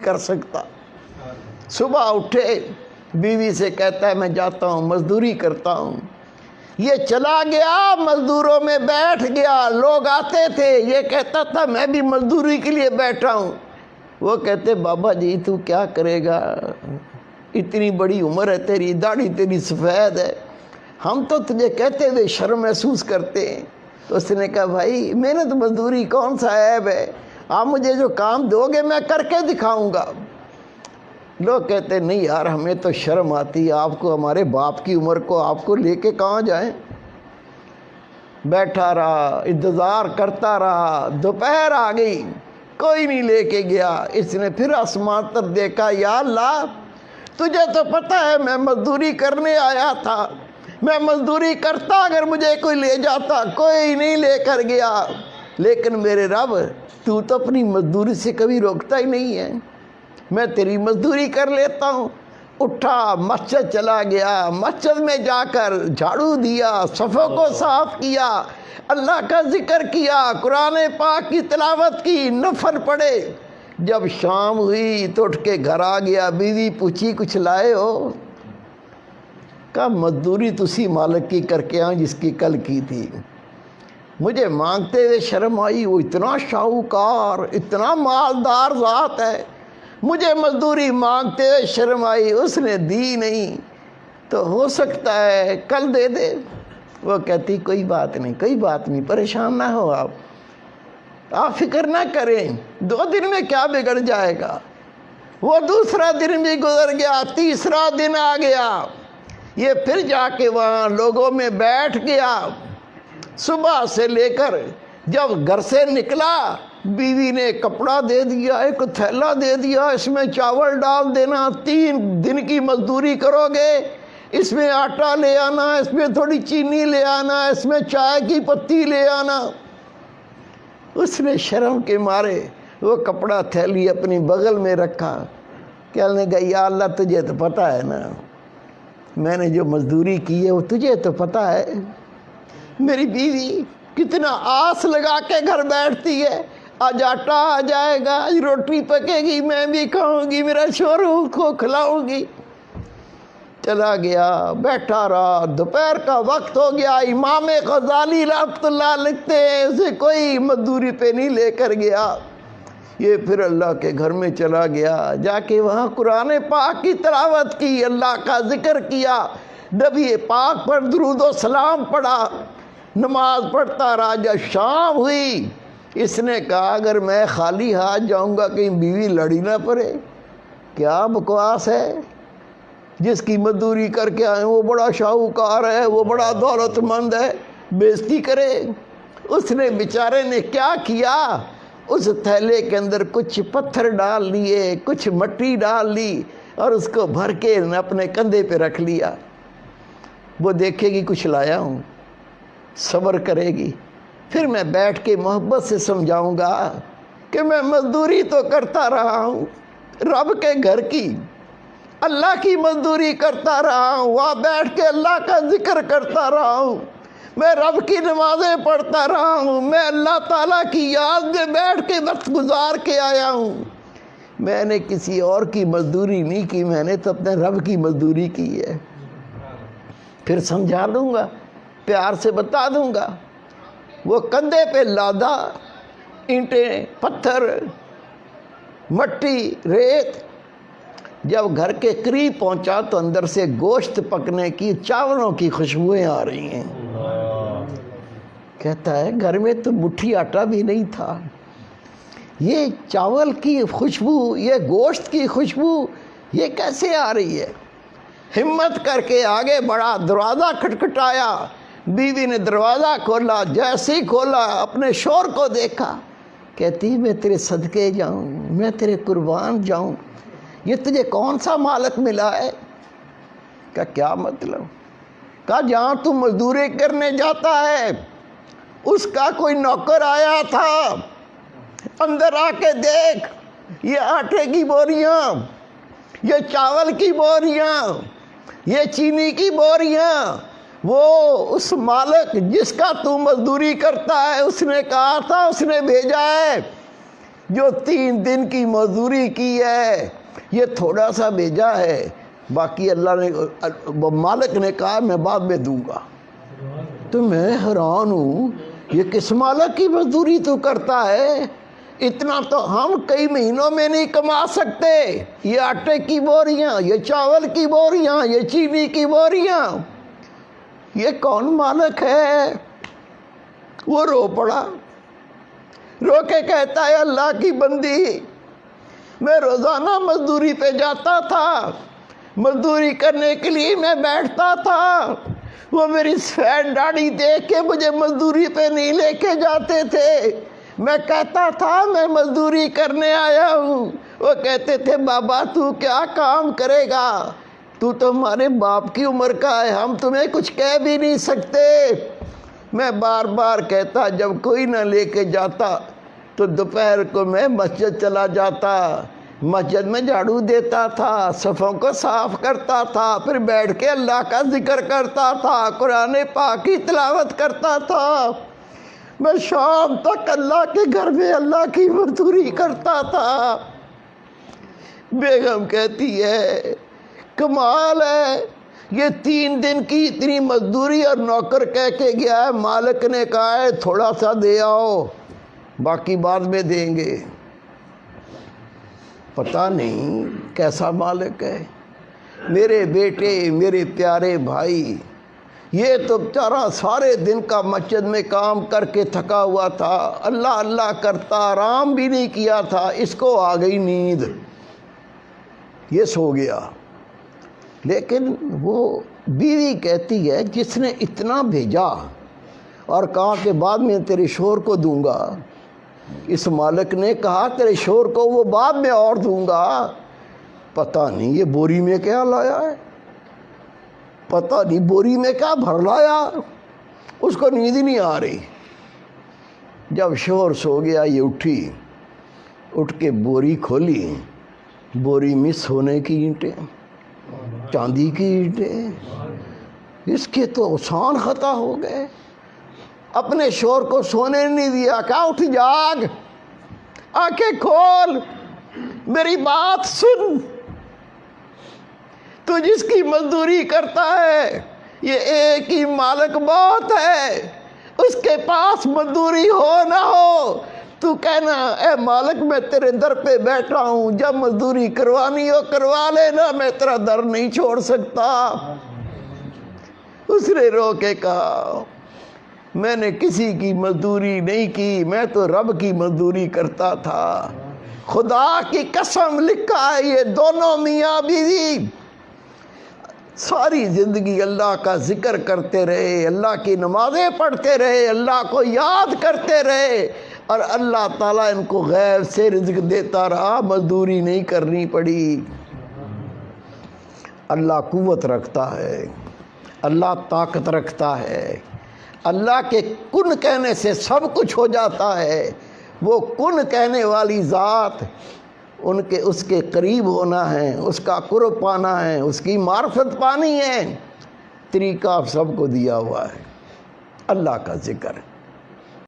कर सकता। सुबह उठे, बीवी से कहता है मैं जाता हूँ मजदूरी करता हूँ। ये चला गया, मजदूरों में बैठ गया। लोग आते थे, ये कहता था मैं भी मजदूरी के लिए बैठा हूँ। वो कहते बाबा जी तू क्या करेगा, इतनी बड़ी उम्र है तेरी, दाढ़ी तेरी सफ़ेद है, हम तो तुझे कहते हुए शर्म महसूस करते हैं। तो उसने कहा भाई मेहनत मजदूरी कौन सा ऐब है, आप मुझे जो काम दोगे मैं करके दिखाऊंगा। लोग कहते नहीं यार हमें तो शर्म आती है, आपको हमारे बाप की उम्र को आपको लेके कहाँ जाएं। बैठा रहा, इंतज़ार करता रहा, दोपहर आ गई, कोई नहीं लेके गया। इसने फिर आसमान तरफ देखा, या अल्लाह तुझे तो पता है मैं मजदूरी करने आया था, मैं मजदूरी करता अगर मुझे कोई ले जाता, कोई नहीं लेकर गया। लेकिन मेरे रब तू तो अपनी मजदूरी से कभी रोकता ही नहीं है, मैं तेरी मजदूरी कर लेता हूँ। उठा, मस्जिद चला गया, मस्जिद में जाकर झाड़ू दिया, सफ़ों को साफ किया, अल्लाह का जिक्र किया, कुरान पाक की तिलावत की, नफल पढ़े। जब शाम हुई तो उठ के घर आ गया। बीवी पूछी कुछ लाए हो? कहा मजदूरी तुसी मालिक की करके आऊँ जिसकी कल की थी। मुझे मांगते हुए शर्म आई, वो इतना शाहूकार, इतना मालदार ज़ात है, मुझे मजदूरी मांगते हुए शर्म आई, उसने दी नहीं, तो हो सकता है कल दे दे। वो कहती कोई बात नहीं, कोई बात नहीं, परेशान ना हो आप फिक्र ना करें, 2 दिन में क्या बिगड़ जाएगा। वो दूसरा दिन भी गुजर गया, तीसरा दिन आ गया, ये फिर जाके वहाँ लोगों में बैठ गया। सुबह से लेकर जब घर से निकला, बीवी ने कपड़ा दे दिया, एक थैला दे दिया, इसमें चावल डाल देना, 3 दिन की मजदूरी करोगे, इसमें आटा ले आना, इसमें थोड़ी चीनी ले आना, इसमें चाय की पत्ती ले आना। उसने शर्म के मारे वो कपड़ा थैली अपनी बगल में रखा। कहने लगा या अल्लाह तुझे तो पता है ना मैंने जो मजदूरी की है, वो तुझे तो पता है। मेरी बीवी कितना आस लगा के घर बैठती है, आज आटा आ जाएगा, आज रोटी पकेगी, मैं भी खाऊंगी, मेरा शोहर को खिलाऊंगी। चला गया, बैठा रहा, दोपहर का वक्त हो गया। इमाम गजाली रहमतुल्लाह लिखते हैं उसे कोई मजदूरी पे नहीं लेकर गया। ये फिर अल्लाह के घर में चला गया, जाके वहाँ कुरान पाक की तिलावत की, अल्लाह का जिक्र किया, नबी पाक पर दुरूद व सलाम पढ़ा, नमाज पढ़ता रहा। जब शाम हुई, इसने कहा अगर मैं खाली हाथ जाऊंगा कहीं बीवी लड़ी ना पड़े। क्या बकवास है, जिसकी मजदूरी करके आए वो बड़ा शाहूकार है, वो बड़ा दौलतमंद है, बेइज्जती करे। उसने बेचारे ने क्या किया, उस थैले के अंदर कुछ पत्थर डाल लिए, कुछ मट्टी डाल ली और उसको भर के अपने कंधे पे रख लिया। वो देखेगी कुछ लाया हूँ, सब्र करेगी, फिर मैं बैठ के मोहब्बत से समझाऊंगा कि मैं मजदूरी तो करता रहा हूँ, रब के घर की, अल्लाह की मजदूरी करता रहा हूँ, वहाँ बैठ के अल्लाह का जिक्र करता रहा हूँ, मैं रब की नमाज़ें पढ़ता रहा हूँ, मैं अल्लाह ताला की याद में बैठ के वक्त गुजार के आया हूँ। मैंने किसी और की मजदूरी नहीं की, मैंने तो अपने रब की मजदूरी की है। फिर समझा दूँगा, प्यार से बता दूँगा। वो कंधे पे लादा, ईंटें, पत्थर, मट्टी, रेत। जब घर के करीब पहुंचा तो अंदर से गोश्त पकने की, चावलों की खुशबुएं आ रही हैं। कहता है घर में तो मुट्ठी आटा भी नहीं था, ये चावल की खुशबू, ये गोश्त की खुशबू ये कैसे आ रही है। हिम्मत करके आगे बढ़ा, दरवाज़ा खटखटाया, बीवी ने दरवाज़ा खोला, जैसे ही खोला अपने शोहर को देखा, कहती मैं तेरे सदके जाऊं, मैं तेरे कुर्बान जाऊं, ये तुझे कौन सा मालिक मिला है। क्या मतलब। कहा जहाँ तू मजदूरी करने जाता है उसका कोई नौकर आया था, अंदर आके देख, ये आटे की बोरियां, ये चावल की बोरियां, ये चीनी की बोरियां, वो उस मालिक जिसका तू मजदूरी करता है उसने कहा था, उसने भेजा है جو 3 دن کی مزدوری کی ہے یہ تھوڑا سا بھیجا ہے، باقی اللہ نے مالک نے کہا میں بعد میں دوں گا۔ تو میں حیران ہوں، یہ کس مالک کی مزدوری تو کرتا ہے؟ اتنا تو ہم کئی مہینوں میں نہیں کما سکتے۔ یہ آٹے کی بوریاں، یہ چاول کی بوریاں، یہ چینی کی بوریاں، یہ کون مالک ہے؟ وہ رو پڑا، رو کے کہتا ہے اللہ کی بندی، میں روزانہ مزدوری پہ جاتا تھا، مزدوری کرنے کے لیے میں بیٹھتا تھا، وہ میری سفید داڑھی دیکھ کے مجھے مزدوری پہ نہیں لے کے جاتے تھے۔ میں کہتا تھا میں مزدوری کرنے آیا ہوں، وہ کہتے تھے بابا تو کیا کام کرے گا، تو ہمارے باپ کی عمر کا ہے، ہم تمہیں کچھ کہہ بھی نہیں سکتے۔ میں بار بار کہتا، جب کوئی نہ لے کے جاتا تو دوپہر کو میں مسجد چلا جاتا، مسجد میں جھاڑو دیتا تھا، صفوں کو صاف کرتا تھا، پھر بیٹھ کے اللہ کا ذکر کرتا تھا، قرآن پاک کی تلاوت کرتا تھا، میں شام تک اللہ کے گھر میں اللہ کی مزدوری کرتا تھا۔ بیگم کہتی ہے کمال ہے، یہ 3 دن کی اتنی مزدوری اور نوکر کہہ کے گیا ہے، مالک نے کہا ہے تھوڑا سا دے آؤ، باقی بعد میں دیں گے۔ پتہ نہیں کیسا مالک ہے۔ میرے بیٹے، میرے پیارے بھائی، یہ تو بیچارہ سارے دن کا مسجد میں کام کر کے تھکا ہوا تھا، اللہ اللہ کرتا، آرام بھی نہیں کیا تھا، اس کو آ گئی نیند، یہ سو گیا۔ لیکن وہ بیوی کہتی ہے جس نے اتنا بھیجا اور کہا کہ بعد میں تیرے شوہر کو دوں گا، اس مالک نے کہا تیرے شوہر کو وہ بعد میں اور دوں گا، پتہ نہیں یہ بوری میں کیا لایا ہے، پتہ نہیں بوری میں کیا بھر لایا، اس کو نیند ہی نہیں آ رہی۔ جب شوہر سو گیا یہ اٹھی، اٹھ کے بوری کھولی، بوری میں سونے کی اینٹیں، چاندی کی اینٹیں، اس کے تو آسان خطا ہو گئے۔ اپنے شوہر کو سونے نہیں دیا، کہا اٹھ جاگ، آنکھیں کھول، میری بات سن، تو جس کی مزدوری کرتا ہے یہ ایک ہی مالک بہت ہے، اس کے پاس مزدوری ہو نہ ہو تو کہنا اے مالک میں تیرے در پہ بیٹھا ہوں، جب مزدوری کروانی ہو کروا لینا، میں تیرا در نہیں چھوڑ سکتا۔ اس نے رو کے کہا میں نے کسی کی مزدوری نہیں کی، میں تو رب کی مزدوری کرتا تھا، خدا کی قسم لکھا ہے یہ دونوں میاں بیوی ساری زندگی اللہ کا ذکر کرتے رہے، اللہ کی نمازیں پڑھتے رہے، اللہ کو یاد کرتے رہے، اور اللہ تعالیٰ ان کو غیب سے رزق دیتا رہا، مزدوری نہیں کرنی پڑی۔ اللہ قوت رکھتا ہے، اللہ طاقت رکھتا ہے، اللہ کے کن کہنے سے سب کچھ ہو جاتا ہے۔ وہ کن کہنے والی ذات، اس کے قریب ہونا ہے، اس کا قرب پانا ہے، اس کی معرفت پانی ہے، طریقہ آپ سب کو دیا ہوا ہے، اللہ کا ذکر۔